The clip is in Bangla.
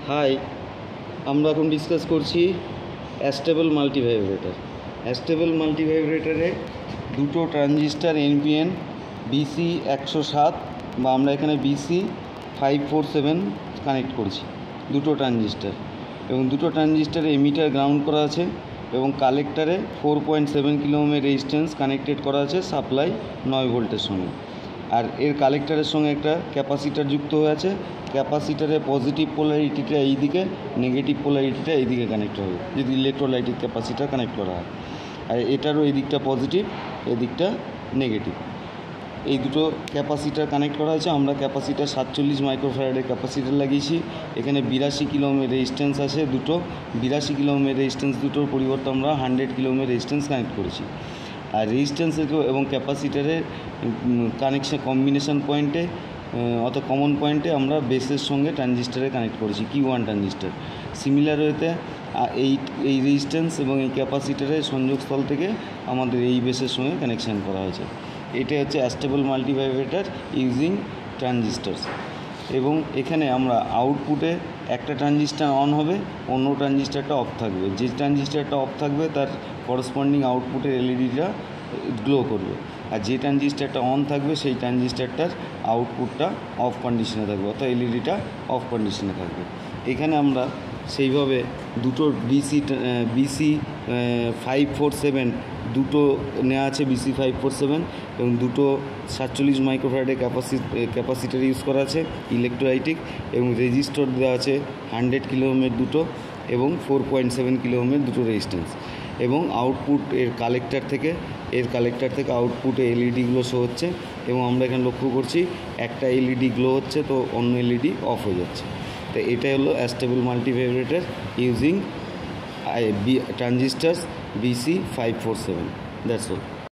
হাই, আমরা এখন ডিসকাস করছি অ্যাস্টেবল মাল্টিভাইব্রেটর। অ্যাস্টেবল মাল্টিভাইব্রেটরে দুটো ট্রানজিস্টার এনপিএন BC 107 বা আমরা এখানে BC 547 কানেক্ট করছি, দুটো ট্রানজিস্টার, এবং দুটো ট্রানজিস্টারে এমিটার গ্রাউন্ড করা আছে এবং কালেক্টারে 4.7 কিলো ওহমের রেজিস্ট্যান্স কানেক্টেড করা আছে সাপ্লাই 9 ভোল্টের সঙ্গে। আর এর কালেক্টারের সঙ্গে একটা ক্যাপাসিটার যুক্ত হয়ে আছে। ক্যাপাসিটারের পজিটিভ পোলারিটিটা এই দিকে, নেগেটিভ পোলারিটিটা এই দিকে কানেক্ট হবে যদি ইলেকট্রোলাইটিক ক্যাপাসিটার কানেক্ট করা হয়। আর এটারও এই দিকটা পজিটিভ, এই দিকটা নেগেটিভ। এই দুটো ক্যাপাসিটার কানেক্ট করা আছে। আমরা ক্যাপাসিটার 47 মাইক্রোফ্যারাডের ক্যাপাসিটার লাগিয়েছি। এখানে 82 কিলো ওহমের রেজিস্ট্যান্স আছে দুটো। 82 কিলো ওহমের রেজিস্ট্যান্স দুটোর পরিবর্তে আমরা 100 কিলো ওহমের রেজিস্ট্যান্স কানেক্ট করেছি। আর রেজিস্ট্যান্সের এবং ক্যাপাসিটারের কানেকশন কম্বিনেশন পয়েন্টে অর্থাৎ কমন পয়েন্টে আমরা বেসের সঙ্গে ট্রানজিস্টারে কানেক্ট করেছি, Q1 ট্রানজিস্টার। সিমিলার ওয়েতে এই রেজিস্ট্যান্স এবং এই ক্যাপাসিটারের সংযোগস্থল থেকে আমাদের এই বেসের সঙ্গে কানেকশান করা হয়েছে। এটা হচ্ছে অ্যাস্টেবল মাল্টিভাইব্রেটর ইউজিং ট্রানজিস্টার্স। এবং এখানে আমরা আউটপুটে একটা ট্রানজিস্টার অন হবে, অন্য ট্রানজিস্টারটা অফ থাকবে। যে ট্রানজিস্টারটা অফ থাকবে তার করসপন্ডিং আউটপুটের এলইডিটা গ্লো করবে, আর যে ট্রানজিস্টারটা অন থাকবে সেই ট্রানজিস্টারটার আউটপুটটা অফ কন্ডিশনে থাকবে, অর্থাৎ এলইডিটা অফ কন্ডিশনে থাকবে। এখানে আমরা সেইভাবে দুটো BC 547 দুটো নেওয়া আছে, BC 547, এবং দুটো 47 মাইক্রোফ্যারাডের ক্যাপাসিটার ইউজ করা আছে ইলেকট্রোলাইটিক, এবং রেজিস্টর দেওয়া আছে 100 কিলো ওহমের দুটো এবং 4.7 কিলো ওহমের দুটো রেজিস্ট্যান্স। এবং আউটপুট এর কালেক্টার থেকে আউটপুটে এলইডিগুলো শো হচ্ছে, এবং আমরা এখানে লক্ষ্য করছি একটা এলইডি গ্লো হচ্ছে তো অন্য এলইডি অফ হয়ে যাচ্ছে। তো এটাই হলো astable multivibrator using transistors BC 547। That's all.